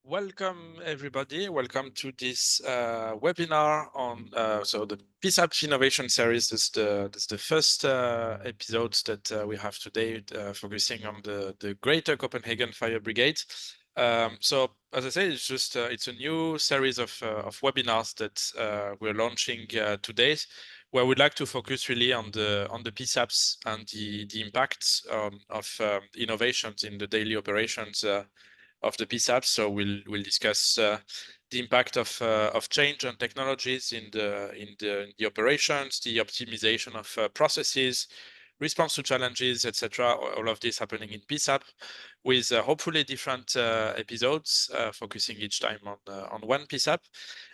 Welcome, everybody. Welcome to this webinar on so the PSAP Innovation Series. This is the first episode that we have today, focusing on the Greater Copenhagen Fire Brigade. So, as I said, it's just it's a new series of webinars that we're launching today, where we'd like to focus really on the PSAPs and the impact of innovations in the daily operations of the PSAPs. So we'll discuss the impact of change and technologies in the operations, the optimization of processes, response to challenges, etc. All of this happening in PSAP, with hopefully different episodes focusing each time on one PSAP.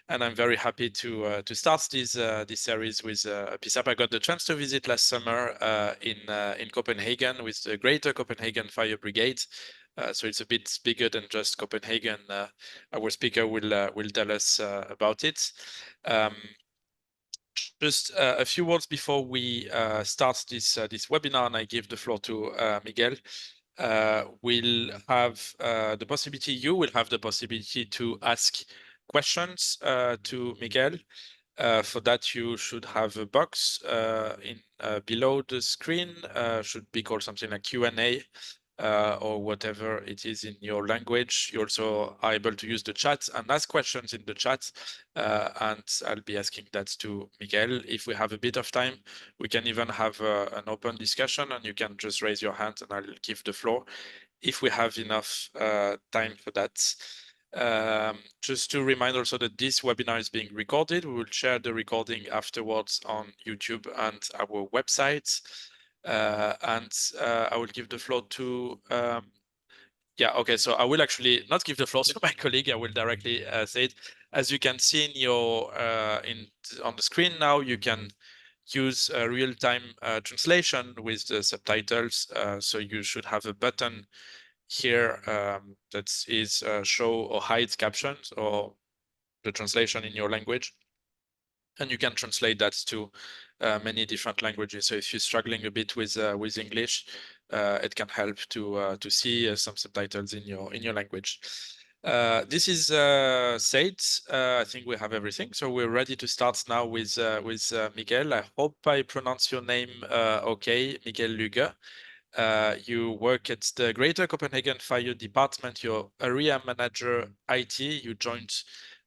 And I'm very happy to start this series with a PSAP I got the chance to visit last summer in Copenhagen with the Greater Copenhagen Fire Brigade. So it's a bit bigger than just Copenhagen. Our speaker will tell us about it. Just a few words before we start this webinar, and I give the floor to Miguel. We'll have the possibility. You will have the possibility to ask questions to Miguel. For that, you should have a box below the screen. Should be called something like Q&A. Or whatever it is in your language. You also are able to use the chat and ask questions in the chat, and I'll be asking that to Miguel. If we have a bit of time, we can even have an open discussion, and you can just raise your hand and I'll give the floor if we have enough time for that. Just to remind also that this webinar is being recorded. We will share the recording afterwards on YouTube and our website. I will give the floor to yeah, okay, so I will actually not give the floor to my colleague. I will directly say it. As you can see in your on the screen now, you can use real-time translation with the subtitles. So you should have a button here that is show or hide captions or the translation in your language. And you can translate that to many different languages. So if you're struggling a bit with English, it can help to see some subtitles in your language. This is said. I think we have everything, so we're ready to start now with Miguel. I hope I pronounce your name okay, Miguel Luger. You work at the Greater Copenhagen Fire Department. You're area manager IT. You joined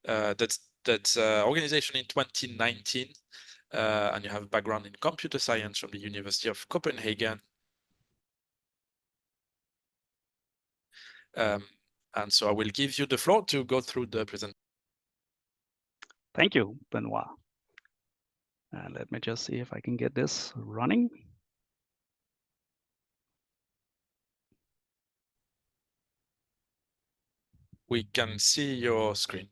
that organization in 2019, and you have a background in computer science from the University of Copenhagen. And so I will give you the floor to go through the presentation. Thank you, Benoit. Let me just see if I can get this running. We can see your screen.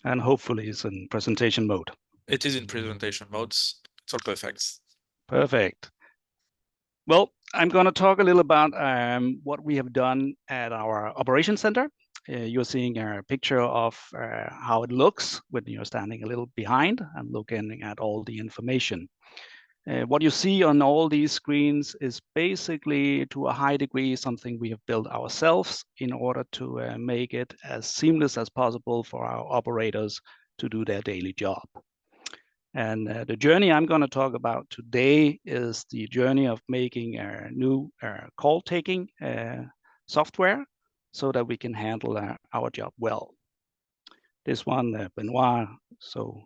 And hopefully it's in presentation mode. It is in presentation mode. It's all perfect. Perfect. Well, I'm going to talk a little about what we have done at our operations center. You're seeing a picture of how it looks when you're standing a little behind and looking at all the information. What you see on all these screens is basically, to a high degree, something we have built ourselves in order to make it as seamless as possible for our operators to do their daily job. And the journey I'm going to talk about today is the journey of making a new call-taking software so that we can handle our job well. This one, Benoit, so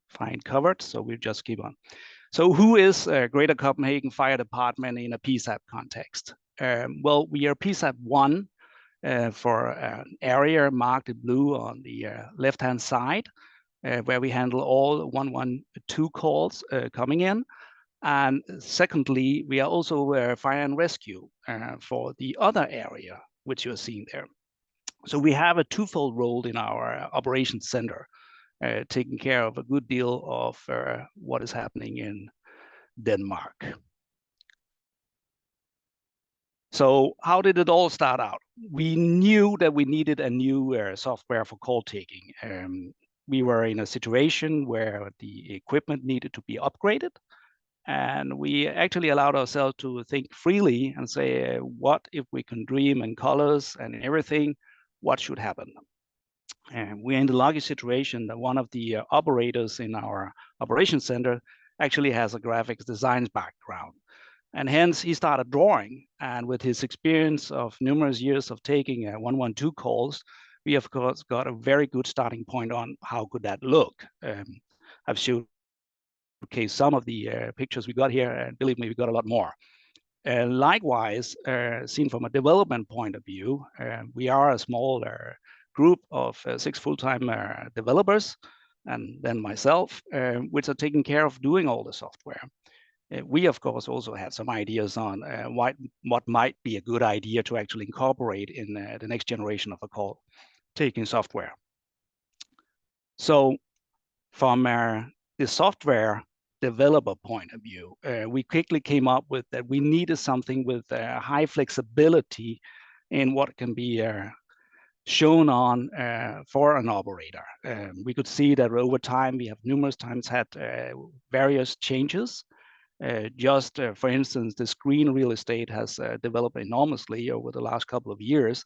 fine covered, so we'll just keep on. So who is Greater Copenhagen Fire Department in a PSAP context? Well, we are PSAP 1 for an area marked in blue on the left-hand side, where we handle all 112 calls coming in. And secondly, we are also fire and rescue for the other area, which you're seeing there. So we have a twofold role in our operations center, taking care of a good deal of what is happening in Denmark. So how did it all start out? We knew that we needed a new software for call taking. We were in a situation where the equipment needed to be upgraded, and we actually allowed ourselves to think freely and say, what if we can dream in colors and everything, what should happen? And we're in the lucky situation that one of the operators in our operations center actually has a graphics design background. And hence he started drawing. And with his experience of numerous years of taking 112 calls, we of course got a very good starting point on how could that look. I've showcased some of the pictures we got here, and believe me, we got a lot more. Likewise, seen from a development point of view, we are a small group of 6 full-time developers, and then myself, which are taking care of doing all the software. We, of course, also had some ideas on what might be a good idea to actually incorporate in the next generation of a call-taking software. So from the software developer point of view, we quickly came up with that we needed something with high flexibility in what can be shown on for an operator. We could see that over time, we have numerous times had various changes. For instance, the screen real estate has developed enormously over the last couple of years,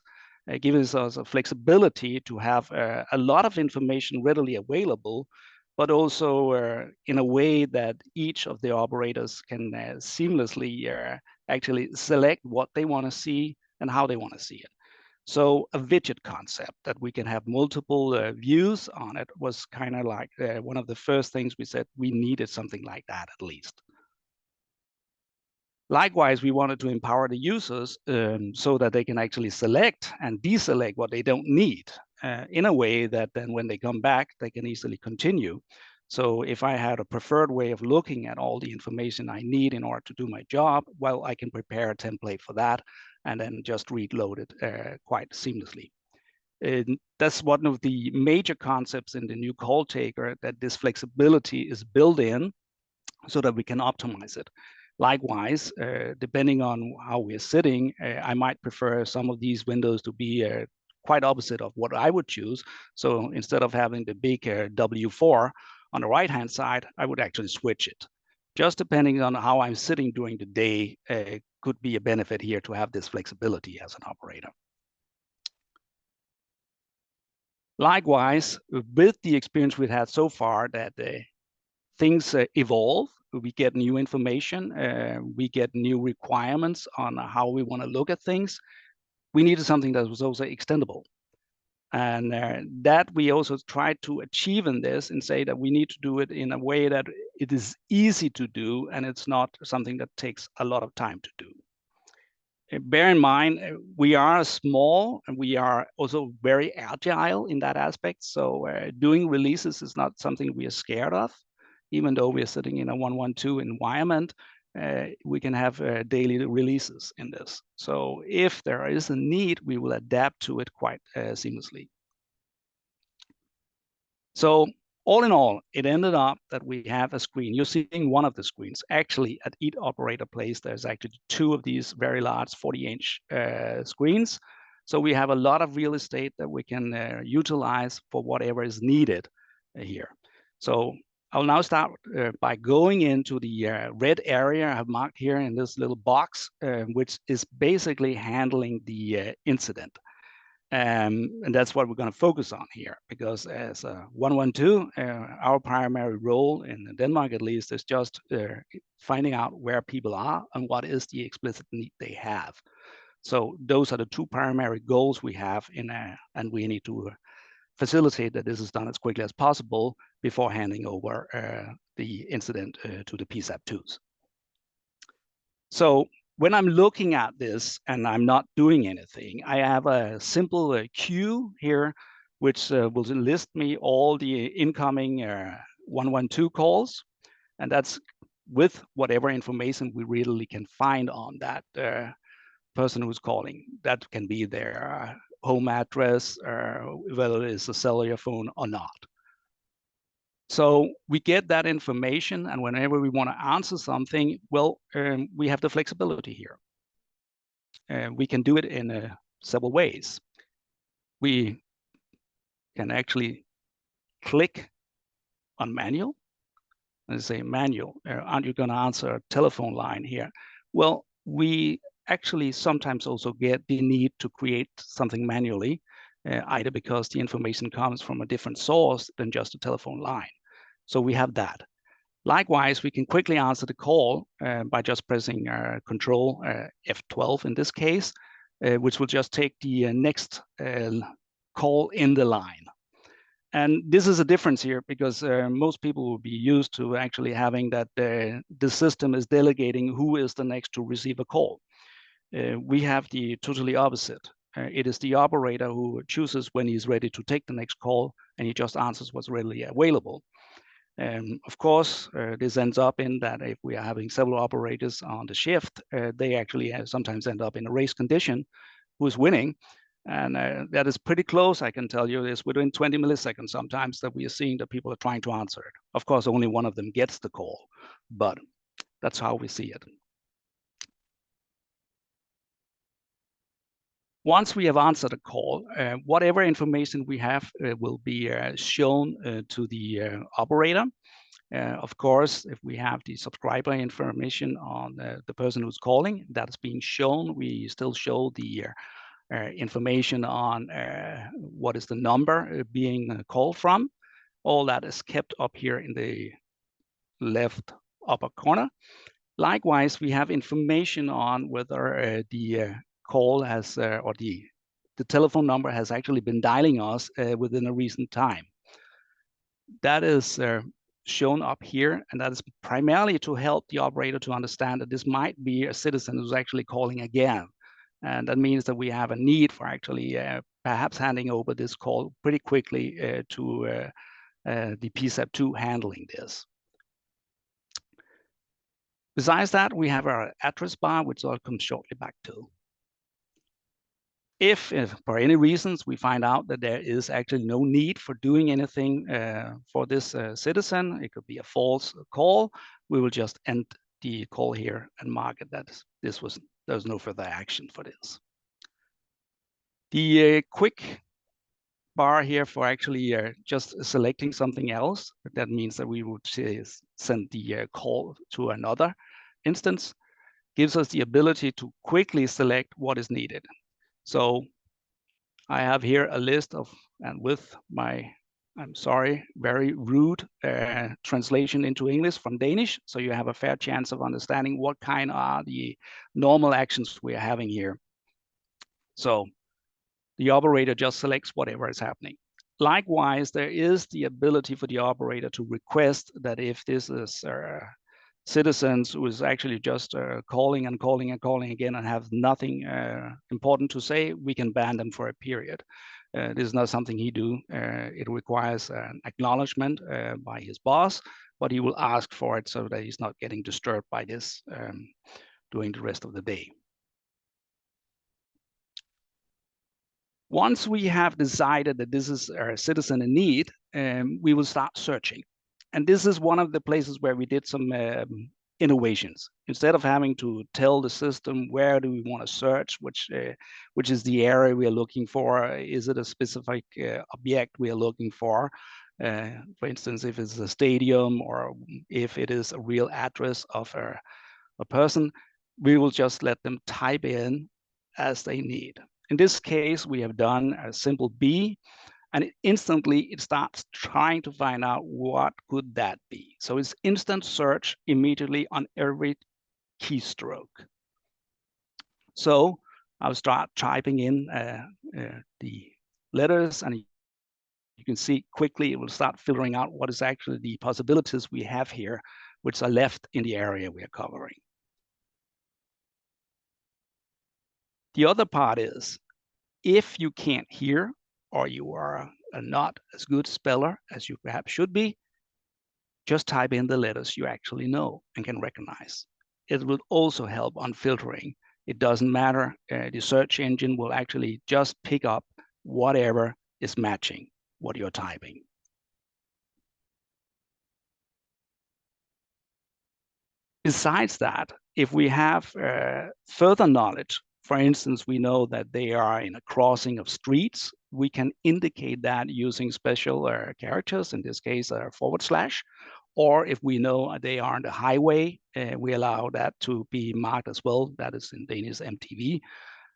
giving us a flexibility to have a lot of information readily available, but also in a way that each of the operators can seamlessly actually select what they want to see and how they want to see it. So a widget concept that we can have multiple views on it was kind of like one of the first things we said we needed something like that at least. Likewise, we wanted to empower the users so that they can actually select and deselect what they don't need in a way that then when they come back, they can easily continue. So if I had a preferred way of looking at all the information I need in order to do my job, well, I can prepare a template for that and then just reload it quite seamlessly. And that's one of the major concepts in the new call taker, that this flexibility is built in so that we can optimize it. Likewise, depending on how we're sitting, I might prefer some of these windows to be quite opposite of what I would choose. So instead of having the big W4 on the right-hand side, I would actually switch it. Just depending on how I'm sitting during the day could be a benefit here to have this flexibility as an operator. Likewise, with the experience we've had so far, that things evolve, we get new information, we get new requirements on how we want to look at things. We needed something that was also extendable. And that we also tried to achieve in this and say that we need to do it in a way that it is easy to do and it's not something that takes a lot of time to do. Bear in mind, we are small and we are also very agile in that aspect. So doing releases is not something we are scared of. Even though we are sitting in a 112 environment, we can have daily releases in this. So if there is a need, we will adapt to it quite seamlessly. So all in all, it ended up that we have a screen. You're seeing one of the screens. Actually, at each operator place, there's actually 2 of these very large 40-inch screens. So we have a lot of real estate that we can utilize for whatever is needed here. So I'll now start by going into the red area I have marked here in this little box, which is basically handling the incident. And that's what we're going to focus on here, because as a 112, our primary role in Denmark, at least, is just finding out where people are and what is the explicit need they have. So those are the 2 primary goals we have and we need to facilitate that this is done as quickly as possible before handing over the incident to the PSAP2s. So when I'm looking at this and I'm not doing anything, I have a simple queue here, which will list me all the incoming 112 calls. And that's with whatever information we really can find on that person who's calling. That can be their home address, whether it's a cellular phone or not. So we get that information, and whenever we want to answer something, well, we have the flexibility here. We can do it in several ways. We can actually click on manual and say, manual, aren't you going to answer a telephone line here? Well, we actually sometimes also get the need to create something manually. either because the information comes from a different source than just a telephone line. So we have that. Likewise, we can quickly answer the call by just pressing Control F12 in this case, which will just take the next call in the line. And this is a difference here because most people will be used to actually having that the system is delegating who is the next to receive a call. We have the totally opposite. It is the operator who chooses when he's ready to take the next call, and he just answers what's readily available. Of course, this ends up in that if we are having several operators on the shift, they actually sometimes end up in a race condition, who's winning. And that is pretty close, I can tell you. It's within 20 milliseconds sometimes that we are seeing that people are trying to answer it. Of course, only one of them gets the call, but that's how we see it. Once we have answered a call, whatever information we have will be shown to the operator. Of course, if we have the subscriber information on the person who's calling, that's being shown. We still show the information on what is the number being called from. All that is kept up here in the left upper corner. Likewise, we have information on whether the call has or the telephone number has actually been dialing us within a recent time. That is shown up here, and that is primarily to help the operator to understand that this might be a citizen who's actually calling again. And that means that we have a need for actually perhaps handing over this call pretty quickly to the PSAP2 handling this. Besides that, we have our address bar, which I'll come shortly back to. If for any reasons we find out that there is actually no need for doing anything for this citizen, it could be a false call, we will just end the call here and mark it that there's no further action for this. The quick bar here for actually just selecting something else, that means that we would send the call to another instance, gives us the ability to quickly select what is needed. So I have here a list of, and with my, I'm sorry, very rude translation into English from Danish, so you have a fair chance of understanding what kind are the normal actions we are having here. So the operator just selects whatever is happening. Likewise, there is the ability for the operator to request that if this is citizens who is actually just calling and calling and calling again and have nothing important to say, we can ban them for a period. This is not something he do. It requires an acknowledgement by his boss, but he will ask for it so that he's not getting disturbed by this during the rest of the day. Once we have decided that this is a citizen in need, we will start searching. And this is one of the places where we did some innovations. Instead of having to tell the system where do we want to search, which is the area we are looking for, is it a specific object we are looking for? For instance, if it's a stadium or if it is a real address of a person, we will just let them type in as they need. In this case, we have done a simple B, and instantly it starts trying to find out what could that be. So it's instant search immediately on every keystroke. So I'll start typing in the letters, and you can see quickly it will start filtering out what is actually the possibilities we have here, which are left in the area we are covering. The other part is, if you can't hear or you are not as good speller as you perhaps should be, just type in the letters you actually know and can recognize. It will also help on filtering. It doesn't matter. The search engine will actually just pick up whatever is matching what you're typing. Besides that, if we have further knowledge, for instance, we know that they are in a crossing of streets, we can indicate that using special characters, in this case, a /, or if we know they are on the highway, we allow that to be marked as well. That is in Danish MTV.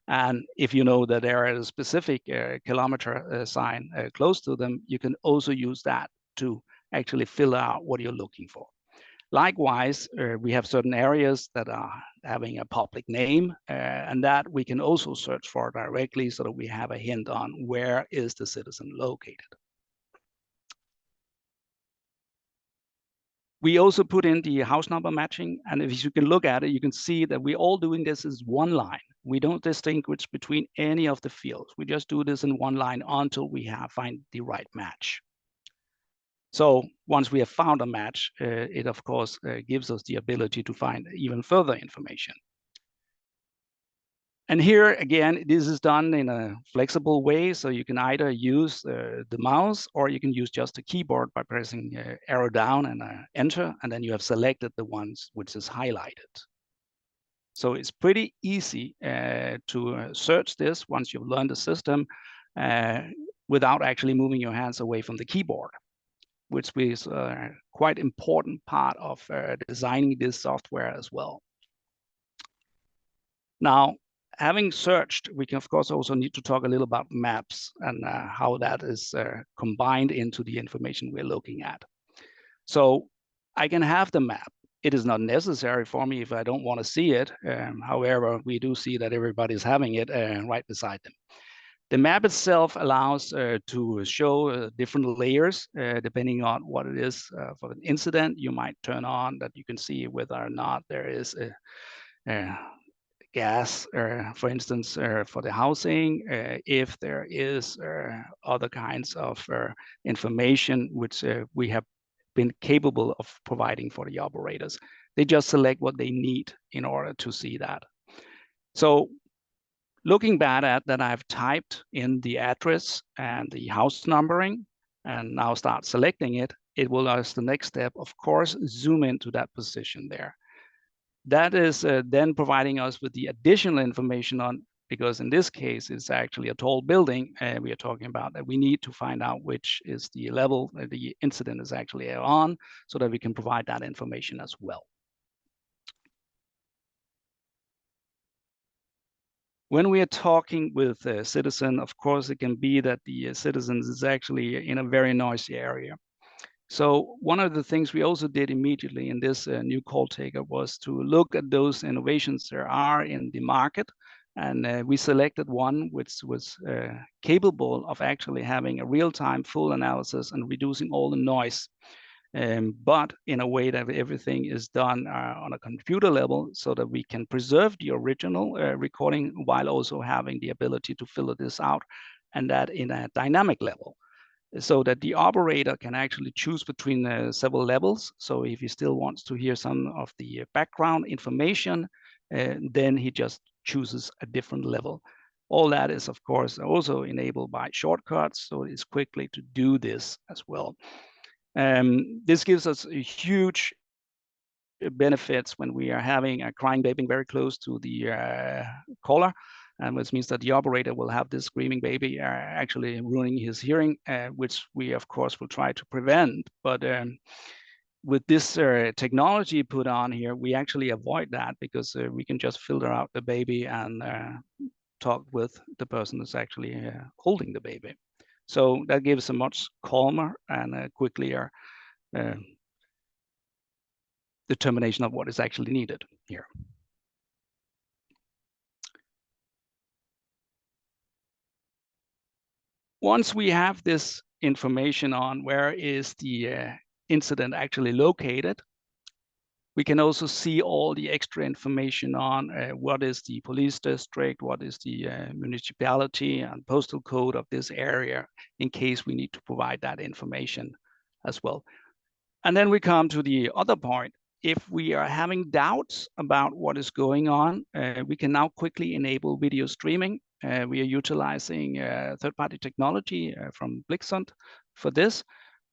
And if you know that there is a specific kilometer sign close to them, you can also use that to actually fill out what you're looking for. Likewise, we have certain areas that are having a public name, and that we can also search for directly so that we have a hint on where is the citizen located. We also put in the house number matching, and if you can look at it, you can see that we're all doing this as one line. We don't distinguish between any of the fields. We just do this in one line until we find the right match. So once we have found a match, it of course gives us the ability to find even further information. And here again, this is done in a flexible way. So you can either use the mouse or you can use just the keyboard by pressing arrow down and enter, and then you have selected the ones which is highlighted. So it's pretty easy to search this once you've learned the system without actually moving your hands away from the keyboard, which is a quite important part of designing this software as well. Now, having searched, we can of course also need to talk a little about maps and how that is combined into the information we're looking at. So I can have the map. It is not necessary for me if I don't want to see it. However, we do see that everybody's having it right beside them. The map itself allows to show different layers depending on what it is for an incident. You might turn on that you can see whether or not there is a gas, for instance, for the housing, if there is other kinds of information which we have been capable of providing for the operators. They just select what they need in order to see that. So looking back at that, I've typed in the address and the house numbering and now start selecting it. It will, as the next step, of course, zoom into that position there. That is then providing us with the additional information on, because in this case, it's actually a tall building we are talking about, that we need to find out which is the level the incident is actually on, so that we can provide that information as well. When we are talking with a citizen, of course, it can be that the citizens is actually in a very noisy area. So one of the things we also did immediately in this new call taker was to look at those innovations there are in the market. And we selected one which was capable of actually having a real-time full analysis and reducing all the noise. But in a way that everything is done on a computer level so that we can preserve the original recording while also having the ability to fill this out, and that in a dynamic level, so that the operator can actually choose between several levels. So if he still wants to hear some of the background information, then he just chooses a different level. All that is, of course, also enabled by shortcuts, so it's quickly to do this as well. This gives us a huge benefits when we are having a crying baby very close to the caller, which means that the operator will have this screaming baby actually ruining his hearing, which we of course will try to prevent. But with this technology put on here, we actually avoid that, because we can just filter out the baby and talk with the person that's actually holding the baby. So that gives a much calmer and quicker determination of what is actually needed here. Once we have this information on where is the incident actually located, we can also see all the extra information on what is the police district, what is the municipality and postal code of this area, in case we need to provide that information as well. And then we come to the other point. If we are having doubts about what is going on, we can now quickly enable video streaming. We are utilizing third-party technology from Blixund for this,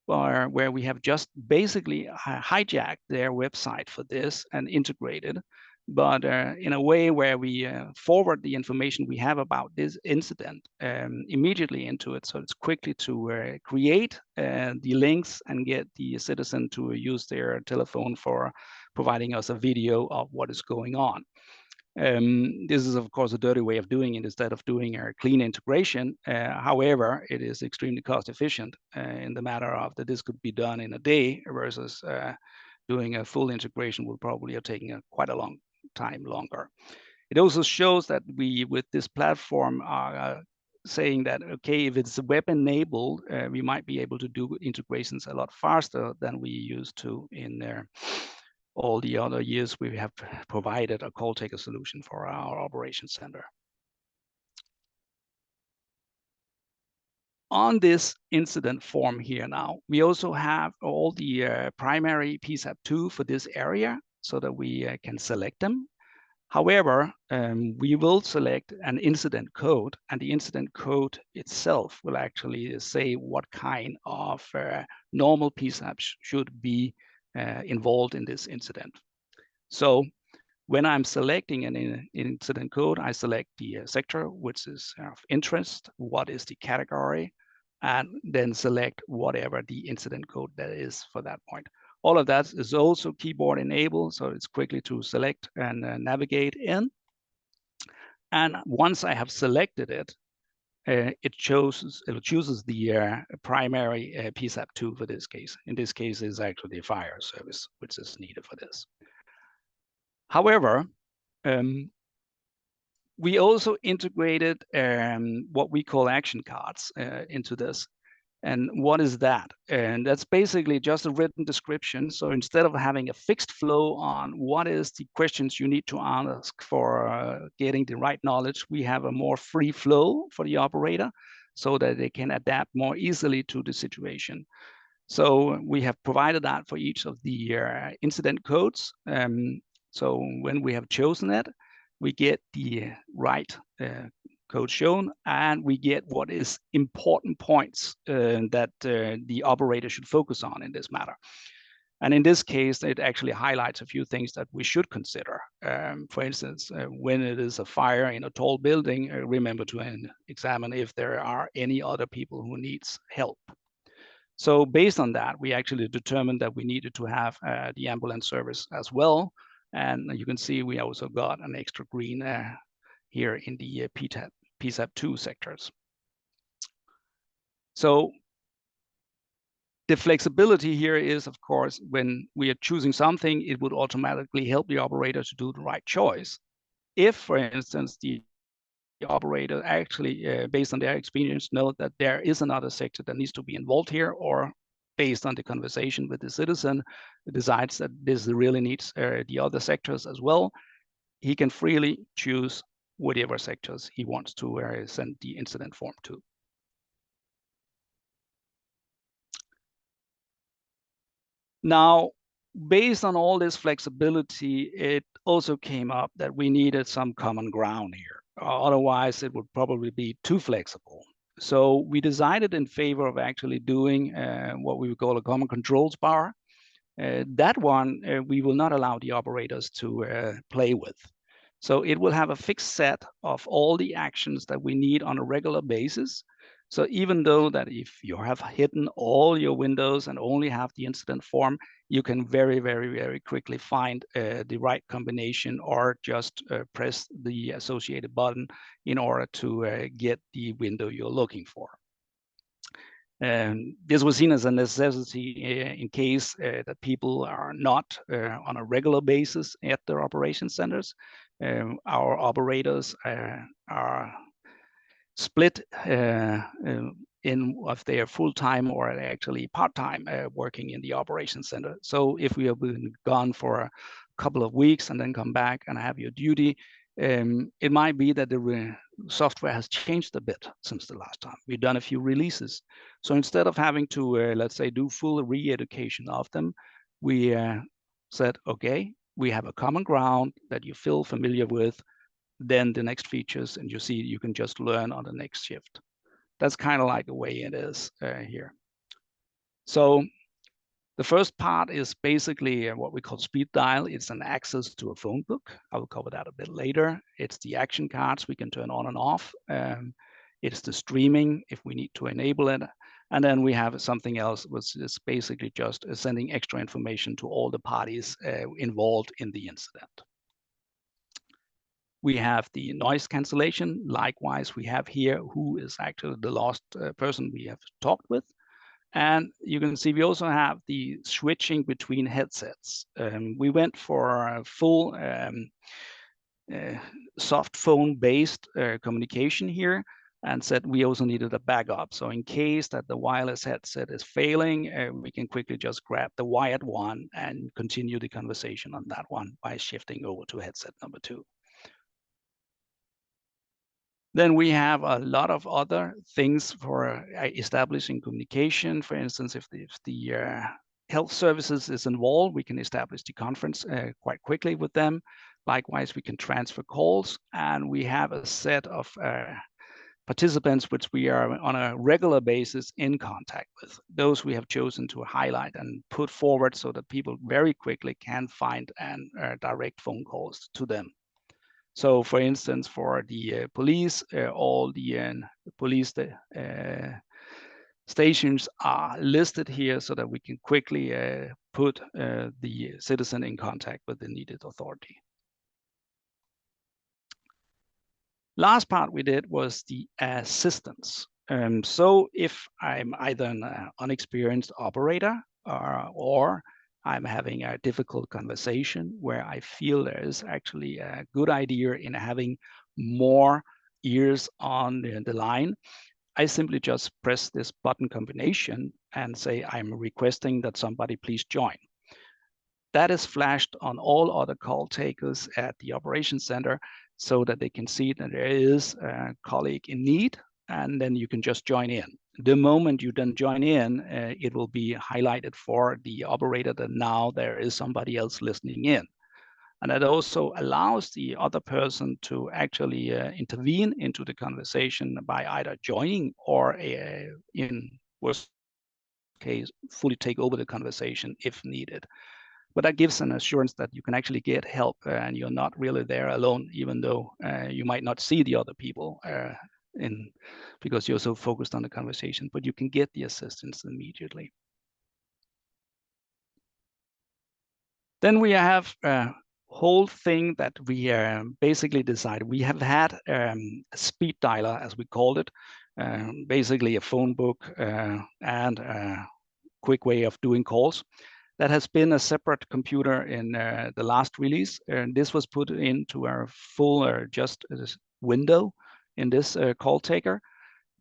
where we have just basically hijacked their website for this and integrated, but in a way where we forward the information we have about this incident immediately into it. So it's quickly to create the links and get the citizen to use their telephone for providing us a video of what is going on. This is, of course, a dirty way of doing it instead of doing a clean integration. However, it is extremely cost efficient in the matter of that this could be done in a day versus doing a full integration will probably have taken quite a long time longer. It also shows that we, with this platform, are saying that, okay, if it's web enabled, we might be able to do integrations a lot faster than we used to in all the other years we have provided a call taker solution for our operations center. On this incident form here now, we also have all the primary PSAP2 for this area so that we can select them. However, we will select an incident code, and the incident code itself will actually say what kind of normal PSAPs should be involved in this incident. So when I'm selecting an incident code, I select the sector, which is of interest, what is the category, and then select whatever the incident code that is for that point. All of that is also keyboard enabled, so it's quickly to select and navigate in. And once I have selected it, it chooses the primary PSAP2 for this case. In this case, is actually the fire service, which is needed for this. However, we also integrated what we call action cards into this. And what is that? And that's basically just a written description. So instead of having a fixed flow on what is the questions you need to ask for getting the right knowledge, we have a more free flow for the operator so that they can adapt more easily to the situation. So we have provided that for each of the incident codes. So when we have chosen it, we get the right code shown, and we get what is important points that the operator should focus on in this matter. And in this case, it actually highlights a few things that we should consider. For instance, when it is a fire in a tall building, remember to examine if there are any other people who needs help. So based on that, we actually determined that we needed to have the ambulance service as well. And you can see we also got an extra green here in the PSAP2 sectors. So the flexibility here is, of course, when we are choosing something, it would automatically help the operator to do the right choice. If, for instance, the operator actually, based on their experience, know that there is another sector that needs to be involved here, or based on the conversation with the citizen, decides that this really needs the other sectors as well, he can freely choose whatever sectors he wants to send the incident form to. Now, based on all this flexibility, it also came up that we needed some common ground here. Otherwise, it would probably be too flexible. So we decided in favor of actually doing what we would call a common controls bar. That one, we will not allow the operators to play with. So it will have a fixed set of all the actions that we need on a regular basis. So even though that if you have hidden all your windows and only have the incident form, you can very, very, very quickly find the right combination, or just press the associated button in order to get the window you're looking for. This was seen as a necessity in case that people are not on a regular basis at their operation centers. Our operators are split in if they are full-time or actually part-time working in the operation center. So if we have been gone for a couple of weeks and then come back and have your duty, it might be that the software has changed a bit since the last time. We've done a few releases. So instead of having to, let's say, do full re-education of them, we said, okay, we have a common ground that you feel familiar with, then the next features, and you see you can just learn on the next shift. That's kind of like the way it is here. So the first part is basically what we call speed dial. It's an access to a phone book. I will cover that a bit later. It's the action cards we can turn on and off. It's the streaming if we need to enable it. And then we have something else, which is basically just sending extra information to all the parties involved in the incident. We have the noise cancellation. Likewise, we have here who is actually the lost person we have talked with. And you can see we also have the switching between headsets. We went for a full soft phone-based communication here, and said we also needed a backup. So in case that the wireless headset is failing, we can quickly just grab the wired one and continue the conversation on that one by shifting over to headset number 2. Then we have a lot of other things for establishing communication. For instance, if the health services is involved, we can establish the conference quite quickly with them. Likewise, we can transfer calls, and we have a set of participants which we are on a regular basis in contact with. Those we have chosen to highlight and put forward so that people very quickly can find and direct phone calls to them. So for instance, for the police, all the police stations are listed here so that we can quickly put the citizen in contact with the needed authority. Last part we did was the assistance. So if I'm either an unexperienced operator or I'm having a difficult conversation where I feel there is actually a good idea in having more ears on the line, I simply just press this button combination and say, I'm requesting that somebody please join. That is flashed on all other call takers at the operations center so that they can see that there is a colleague in need, and then you can just join in. The moment you then join in, it will be highlighted for the operator that now there is somebody else listening in. And that also allows the other person to actually intervene into the conversation by either joining or in worst case, fully take over the conversation if needed. But that gives an assurance that you can actually get help and you're not really there alone, even though you might not see the other people because you're so focused on the conversation, but you can get the assistance immediately. Then we have a whole thing that we basically decided. We have had a speed dialer, as we called it, basically a phone book and a quick way of doing calls. That has been a separate computer in the last release. And this was put into our full just window in this call taker,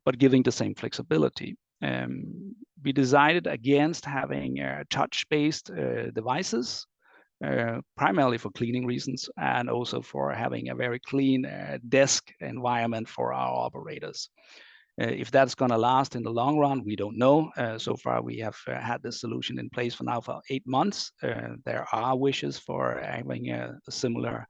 but giving the same flexibility. We decided against having touch-based devices, primarily for cleaning reasons, and also for having a very clean desk environment for our operators. If that's going to last in the long run, we don't know. So far, we have had this solution in place for now for 8 months. There are wishes for having a similar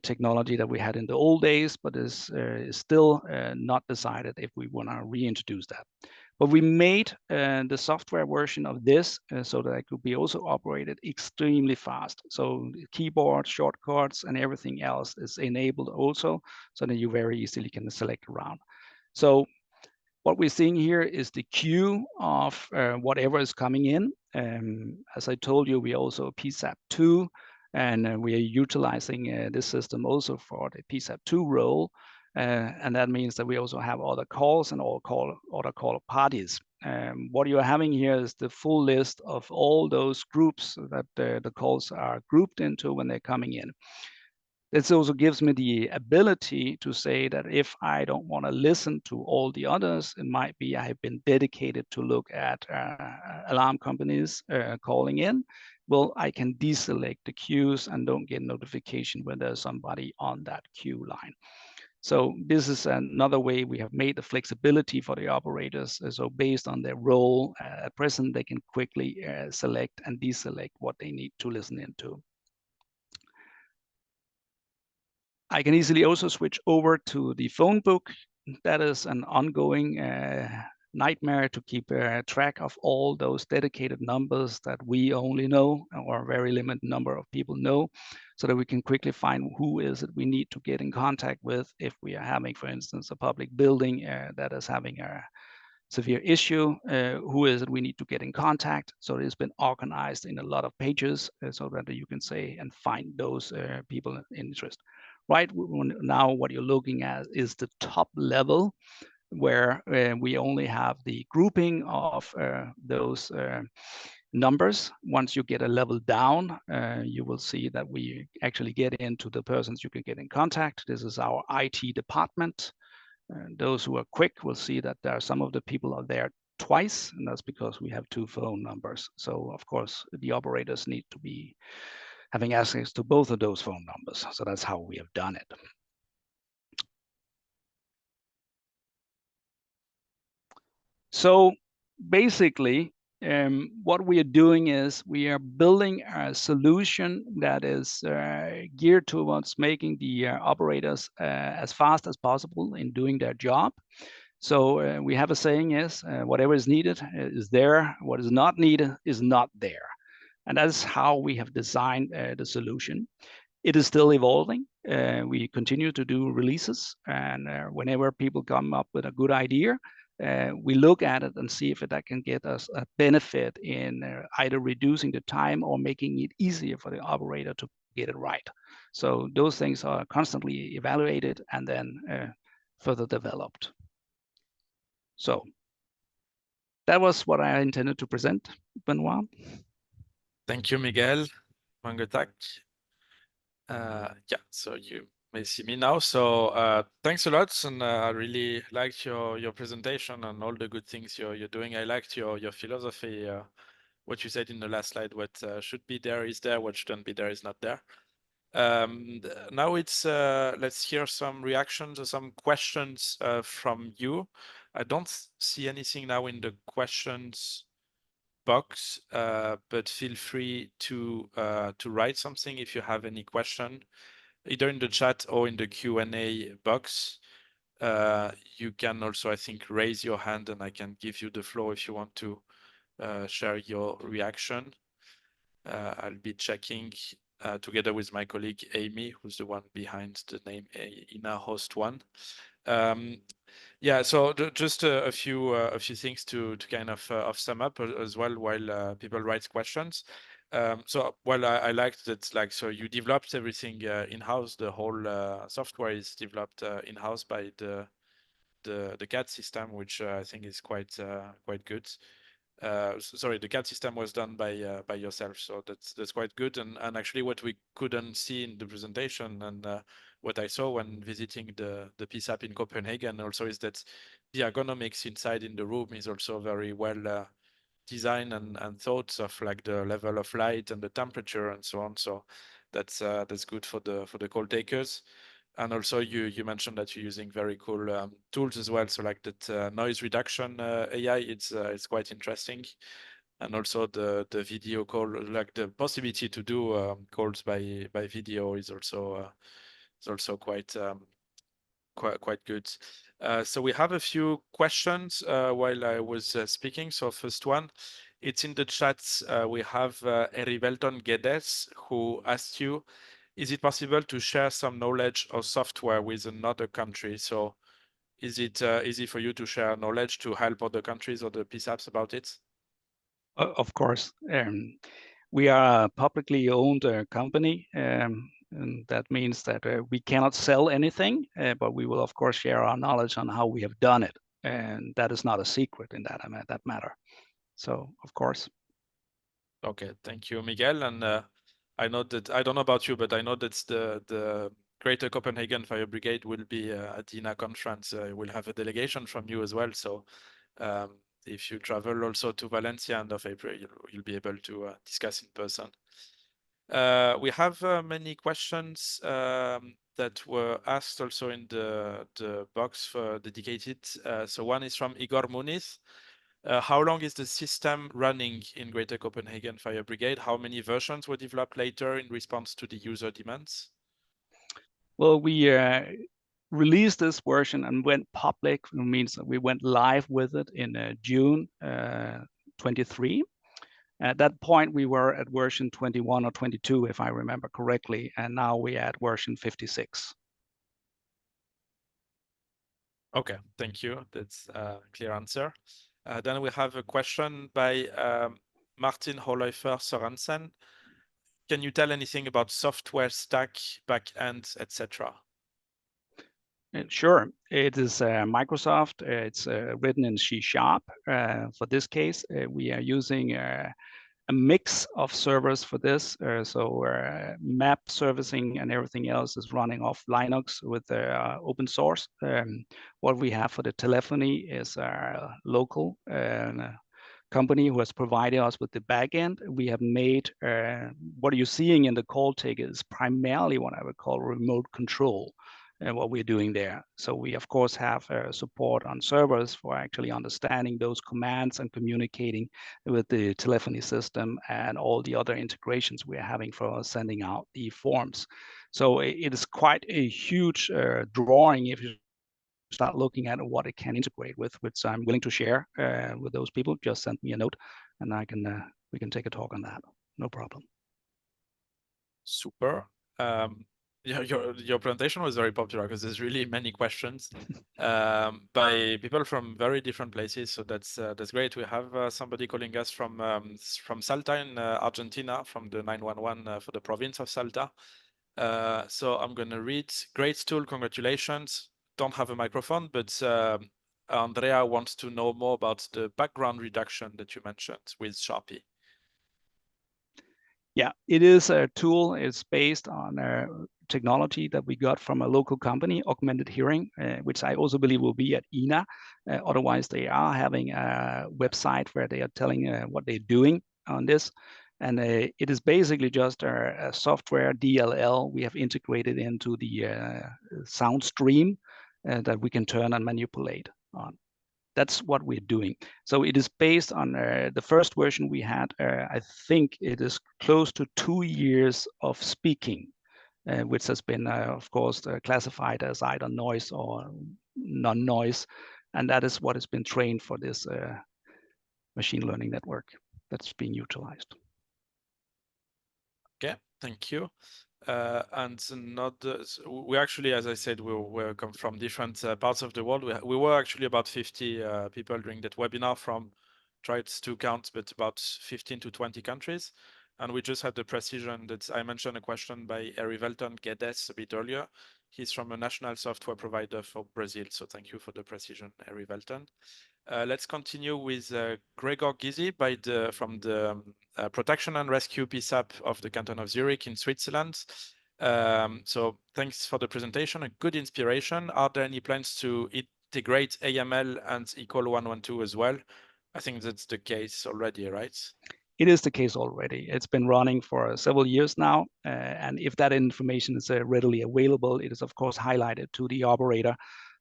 technology that we had in the old days, but is still not decided if we want to reintroduce that. But we made the software version of this so that it could be also operated extremely fast. So keyboard, shortcuts, and everything else is enabled also, so that you very easily can select around. So what we're seeing here is the queue of whatever is coming in. As I told you, we also PSAP2, and we are utilizing this system also for the PSAP2 role. And that means that we also have other calls and other call parties. What you're having here is the full list of all those groups that the calls are grouped into when they're coming in. This also gives me the ability to say that if I don't want to listen to all the others, it might be I have been dedicated to look at alarm companies calling in. Well, I can deselect the queues and don't get notification when there's somebody on that queue line. So this is another way we have made the flexibility for the operators. So based on their role at present, they can quickly select and deselect what they need to listen into. I can easily also switch over to the phone book. That is an ongoing nightmare to keep track of all those dedicated numbers that we only know, or a very limited number of people know, so that we can quickly find who is it we need to get in contact with if we are having, for instance, a public building that is having a severe issue, who is it we need to get in contact. So it's been organized in a lot of pages so that you can say and find those people in interest. Right now, what you're looking at is the top level, where we only have the grouping of those numbers. Once you get a level down, you will see that we actually get into the persons you can get in contact. This is our IT department. And those who are quick will see that there are some of the people are there twice, and that's because we have 2 phone numbers. So of course, the operators need to be having access to both of those phone numbers. So that's how we have done it. So basically, what we are doing is we are building a solution that is geared towards making the operators as fast as possible in doing their job. So we have a saying is, whatever is needed is there, what is not needed is not there. And that is how we have designed the solution. It is still evolving. We continue to do releases, and whenever people come up with a good idea, we look at it and see if that can get us a benefit in either reducing the time or making it easier for the operator to get it right. So those things are constantly evaluated and then further developed. So that was what I intended to present, Benoit. Thank you, Miguel. Mangotak. Yeah, so you may see me now. So thanks a lot, and I really liked your presentation and all the good things you're doing. I liked your philosophy, what you said in the last slide. What should be there is there. What shouldn't be there is not there. Now it's let's hear some reactions or some questions from you. I don't see anything now in the questions box, but feel free to write something if you have any question, either in the chat or in the Q&A box. You can also, I think, raise your hand and I can give you the floor if you want to share your reaction. I'll be checking together with my colleague Amy, who's the one behind the name EENA host one. Yeah, so just a few things to kind of sum up as well while people write questions. So well, I liked that, like, so you developed everything in-house. The whole software is developed in-house by the CAD system, which I think is quite good. Sorry, the CAD system was done by yourself, so that's quite good. And actually, what we couldn't see in the presentation and what I saw when visiting the PSAP in Copenhagen also is that the ergonomics inside in the room is also very well designed and thought of, like the level of light and the temperature and so on. So that's good for the call takers. And also you mentioned that you're using very cool tools as well. So like that noise reduction AI, it's quite interesting. And also the video call, like the possibility to do calls by video is also quite good. So we have a few questions while I was speaking. So first one, it's in the chat. We have Erivelton Guedes, who asked you, is it possible to share some knowledge or software with another country? So is it easy for you to share knowledge to help other countries or the PSAPs about it? Of course. We are a publicly owned company, and that means that we cannot sell anything, but we will, of course, share our knowledge on how we have done it. And that is not a secret in that matter. So, of course. Okay, thank you, Miguel. And I know that, I don't know about you, but I know that the Greater Copenhagen Fire Brigade will be at the EENA conference. We'll have a delegation from you as well. So if you travel also to Valencia end of April, you'll be able to discuss in person. We have many questions that were asked also in the box for dedicated. So one is from Igor Muniz. How long is the system running in Greater Copenhagen Fire Brigade? How many versions were developed later in response to the user demands? Well, we released this version and went public. It means that we went live with it in June 23. At that point, we were at version 21 or 22, if I remember correctly, and now we're at version 56. Okay, thank you. That's a clear answer. Then we have a question by Martin Holleifer Sorensen. can you tell anything about software stack, backend, etc.? Sure. It is Microsoft. It's written in C#. For this case, we are using a mix of servers for this. So map servicing and everything else is running off Linux with open source. What we have for the telephony is local company who has provided us with the backend. We have made what you're seeing in the call ticket is primarily what I would call remote control. What we're doing there. So we of course have support on servers for actually understanding those commands and communicating with the telephony system and all the other integrations we're having for sending out the forms. So it is quite a huge drawing if you start looking at what it can integrate with, which I'm willing to share with those people. Just send me a note and we can take a talk on that. No problem. Super. Yeah, your presentation was very popular because there's really many questions by people from very different places. So that's great. We have somebody calling us from Salta in Argentina, from the 911 for the province of Salta. So I'm going to read. Great tool, congratulations. Don't have a microphone, but Andrea wants to know more about the background reduction that you mentioned with Sharpie. Yeah, it is a tool. It's based on technology that we got from a local company, Augmented Hearing, which I also believe will be at EENA. Otherwise, they are having a website where they are telling what they're doing on this. And it is basically just a software DLL we have integrated into the sound stream that we can turn and manipulate on. That's what we're doing. So it is based on the first version we had. I think it is close to 2 years of speaking, which has been, of course, classified as either noise or non-noise. And that is what has been trained for this machine learning network that's being utilized. Okay, thank you. And we actually, as I said, we come from different parts of the world. We were actually about 50 people during that webinar from, tried to count, but about 15 to 20 countries. And we just had the precision that I mentioned a question by Harry Velton Guedes a bit earlier. He's from a national software provider for Brazil. So thank you for the precision, Harry Velton. Let's continue with Gregor Gysi from the Protection and Rescue PSAP of the Canton of Zurich in Switzerland. So thanks for the presentation, a good inspiration. Are there any plans to integrate AML and eCall 112 as well? I think that's the case already, right? It is the case already. It's been running for several years now. And if that information is readily available, it is of course highlighted to the operator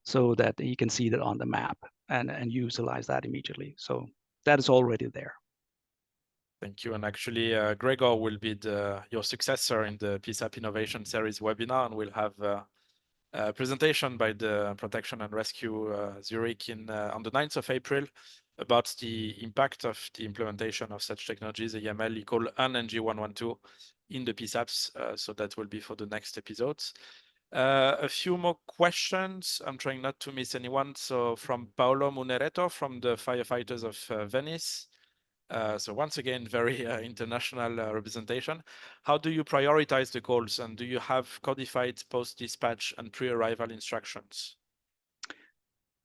so that he can see that on the map and utilize that immediately. So that is already there. Thank you. And actually, Gregor will be your successor in the PSAP Innovation Series webinar, and we'll have a presentation by the Protection and Rescue Zurich on the 9th of April about the impact of the implementation of such technologies, AML, eCall, and NG112 in the PSAPs. So that will be for the next episodes. A few more questions. I'm trying not to miss anyone. So from Paolo Munereto from the Firefighters of Venice. So once again, very international representation. How do you prioritize the calls, and do you have codified post-dispatch and pre-arrival instructions?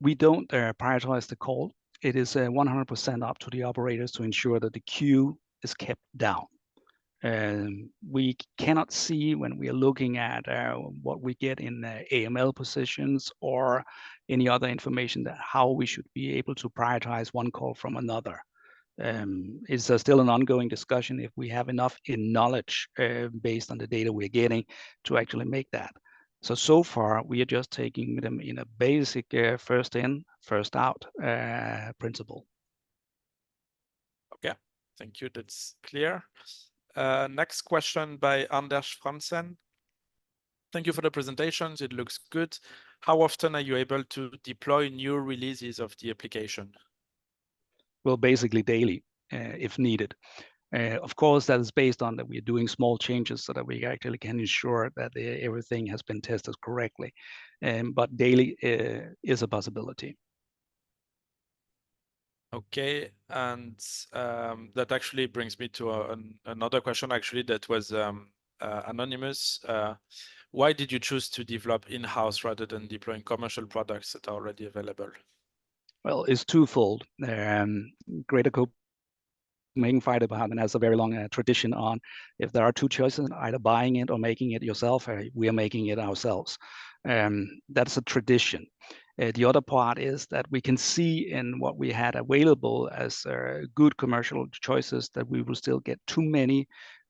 We don't prioritize the call. It is 100% up to the operators to ensure that the queue is kept down. We cannot see when we are looking at what we get in AML positions or any other information that how we should be able to prioritize one call from another. It's still an ongoing discussion if we have enough in knowledge based on the data we're getting to actually make that. So far, we are just taking them in a basic first in, first out principle. Okay, thank you. That's clear. Next question by Anders Fransen. Thank you for the presentations. It looks good. How often are you able to deploy new releases of the application? Well, basically daily, if needed. Of course, that is based on that we're doing small changes so that we actually can ensure that everything has been tested correctly. But daily is a possibility. Okay, and that actually brings me to another question actually that was anonymous. Why did you choose to develop in-house rather than deploying commercial products that are already available? Well, it's twofold. Greater Copenhagen Fire Department has a very long tradition on if there are two choices, either buying it or making it yourself, we are making it ourselves. That's a tradition. The other part is that we can see in what we had available as good commercial choices that we will still get too many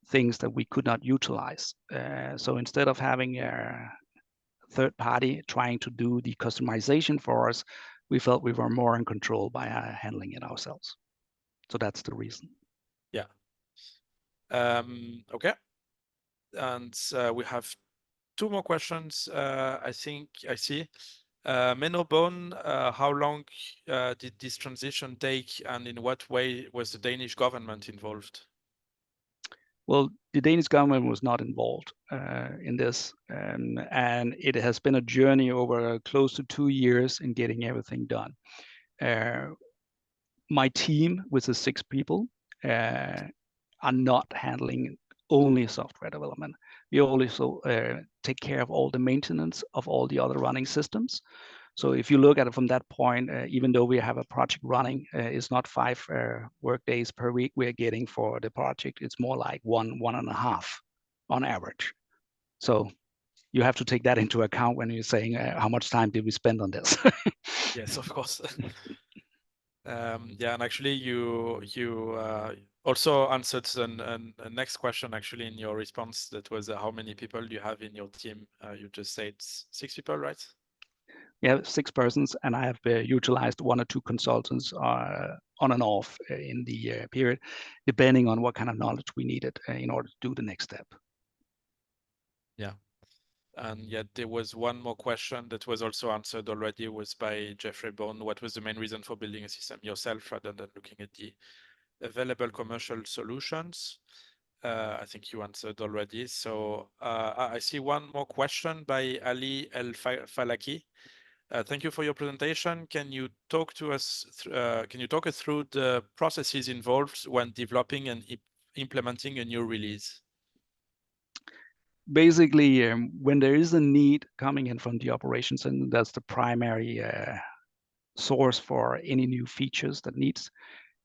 things that we could not utilize. So instead of having a third party trying to do the customization for us, we felt we were more in control by handling it ourselves. So that's the reason. Yeah. Okay. And we have two more questions. I think I see. Menobone, how long did this transition take, and in what way was the Danish government involved? Well, the Danish government was not involved in this, and it has been a journey over close to 2 years in getting everything done. My team, which is 6 people, are not handling only software development. We also take care of all the maintenance of all the other running systems. So if you look at it from that point, even though we have a project running, it's not 5 work days per week we're getting for the project. It's more like 1.5 on average. So you have to take that into account when you're saying how much time did we spend on this. Yes, of course. Yeah, and actually you also answered a next question actually in your response. That was how many people do you have in your team? You just said 6 people, right? We have 6 persons, and I have utilized 1 or 2 consultants on and off in the period, depending on what kind of knowledge we needed in order to do the next step. Yeah. And yet there was one more question that was also answered already, was by Jeffrey Bone. What was the main reason for building a system yourself rather than looking at the available commercial solutions? I think you answered already. So I see one more question by Ali El Falaki. Thank you for your presentation. Can you talk to us? Can you talk us through the processes involved when developing and implementing a new release? Basically, when there is a need coming in from the operations, and that's the primary source for any new features that needs,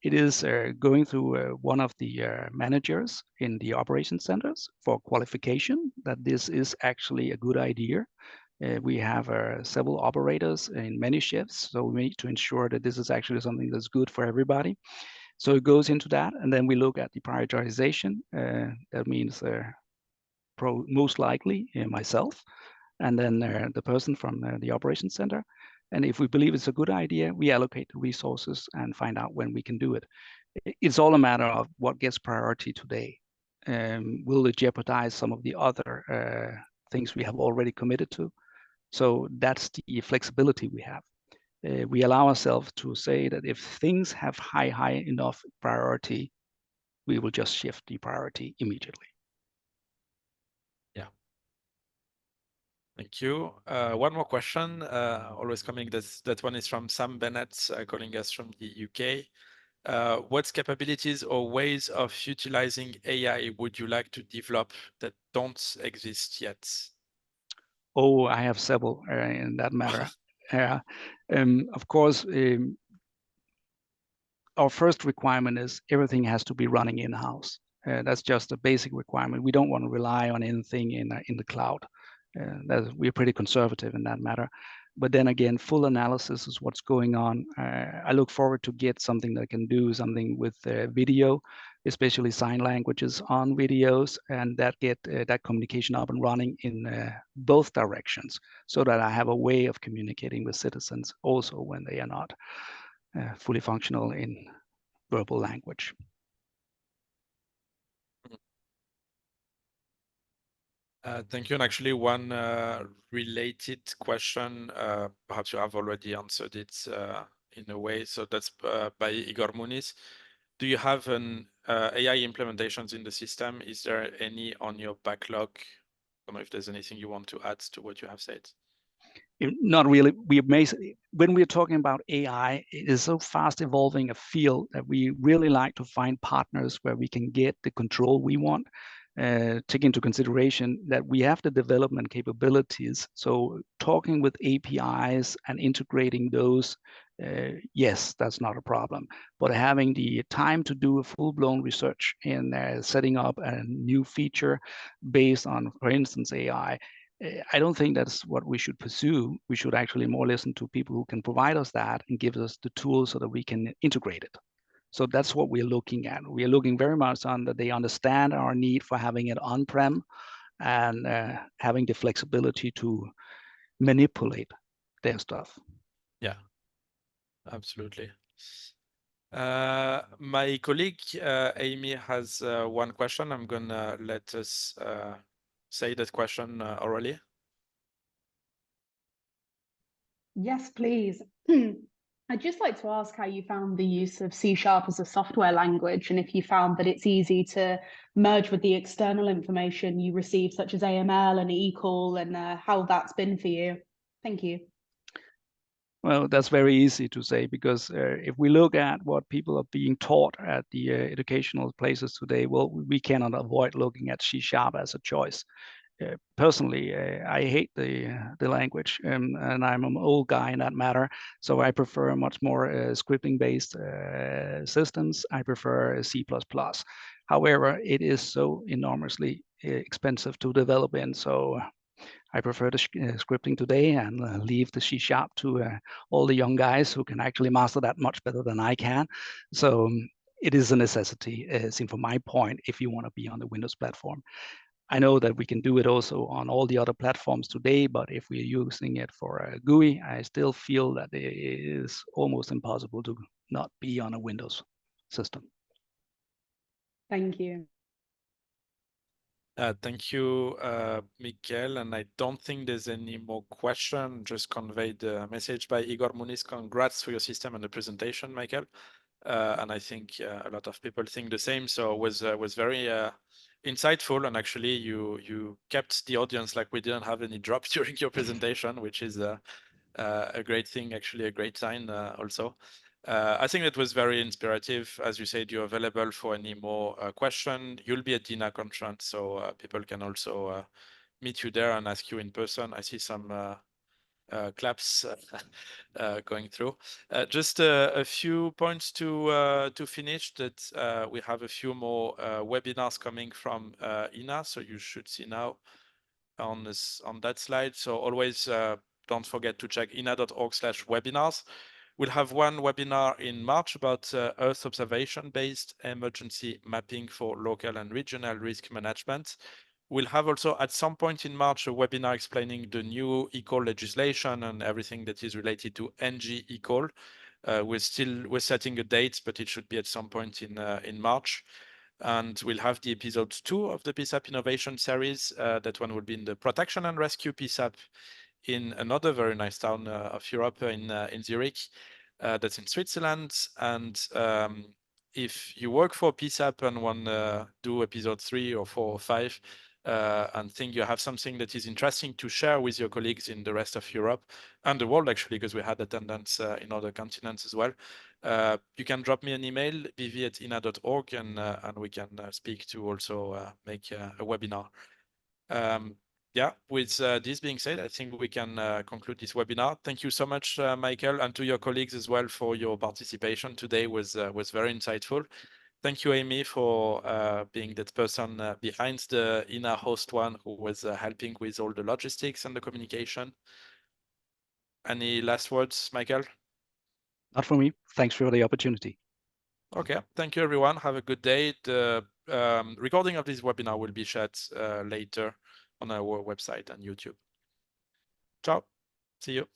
it is going through one of the managers in the operation centers for qualification that this is actually a good idea. We have several operators in many shifts, so we need to ensure that this is actually something that's good for everybody. So it goes into that, and then we look at the prioritization. That means most likely myself, and then the person from the operations center. And if we believe it's a good idea, we allocate the resources and find out when we can do it. It's all a matter of what gets priority today. Will it jeopardize some of the other things we have already committed to? So that's the flexibility we have. We allow ourselves to say that if things have high enough priority, we will just shift the priority immediately. Yeah. Thank you. One more question, always coming. That one is from Sam Bennett, calling us from the UK. What capabilities or ways of utilizing AI would you like to develop that don't exist yet? Oh, I have several in that matter. Of course, our first requirement is everything has to be running in-house. That's just a basic requirement. We don't want to rely on anything in the cloud. We're pretty conservative in that matter. But then again, full analysis is what's going on. I look forward to get something that can do something with video, especially sign languages on videos, and that get that communication up and running in both directions, so that I have a way of communicating with citizens also when they are not fully functional in verbal language. Thank you. And actually, one related question, perhaps you have already answered it in a way. So that's by Igor Muniz. Do you have an AI implementations in the system? Is there any on your backlog? I don't know if there's anything you want to add to what you have said. Not really. When we're talking about AI, it is so fast evolving a field that we really like to find partners where we can get the control we want. Take into consideration that we have the development capabilities. So talking with APIs and integrating those, yes, that's not a problem. But having the time to do a full-blown research in setting up a new feature based on, for instance, AI, I don't think that's what we should pursue. We should actually more listen to people who can provide us that and give us the tools so that we can integrate it. So that's what we're looking at. We are looking very much on that they understand our need for having it on-prem and having the flexibility to manipulate their stuff. Yeah, absolutely. My colleague Amy has one question. I'm gonna let us say that question orally. Yes, please. I'd just like to ask how you found the use of C# as a software language, and if you found that it's easy to merge with the external information you receive, such as AML and eCall, and how that's been for you. Thank you. Well, that's very easy to say, because if we look at what people are being taught at the educational places today, well, we cannot avoid looking at C# as a choice. Personally, I hate the language, and I'm an old guy in that matter. So I prefer much more scripting-based systems. I prefer C++. However, it is so enormously expensive to develop in. So I prefer the scripting today and leave the C# to all the young guys who can actually master that much better than I can. So it is a necessity, seen from my point, if you want to be on the Windows platform. I know that we can do it also on all the other platforms today, but if we're using it for a GUI, I still feel that it is almost impossible to not be on a Windows system. Thank you. Thank you, Miguel. And I don't think there's any more question. Just conveyed the message by Igor Muniz. Congrats for your system and the presentation, Michael. And I think a lot of people think the same. So it was very insightful, and actually you kept the audience like we didn't have any drop during your presentation, which is a great thing, actually a great sign also. I think it was very inspirative. As you said, you're available for any more question. You'll be at the EENA conference, so people can also meet you there and ask you in person. I see some claps going through. Just a few points to finish. That we have a few more webinars coming from EENA, so you should see now on that slide. So always don't forget to check eena.org/webinars. We'll have one webinar in March about Earth observation-based emergency mapping for local and regional risk management. We'll have also at some point in March a webinar explaining the new eCall legislation and everything that is related to NG eCall. We're setting a date, but it should be at some point in March. And we'll have the episode 2 of the PSAP Innovation Series. That one will be in the Protection and Rescue PSAP in another very nice town of Europe, in Zurich. That's in Switzerland. And if you work for PSAP and want to do episode 3 or 4 or 5, and think you have something that is interesting to share with your colleagues in the rest of Europe and the world, actually, because we had attendance in other continents as well, you can drop me an email, bv@eena.org, and we can speak to also make a webinar. Yeah, with this being said, I think we can conclude this webinar. Thank you so much, Michael, and to your colleagues as well for your participation today. Was very insightful. Thank you, Amy, for being that person behind the EENA host one who was helping with all the logistics and the communication. Any last words, Michael? Not for me. Thanks for the opportunity. Okay, thank you, everyone. Have a good day. The recording of this webinar will be shared later on our website and YouTube. Ciao. See you.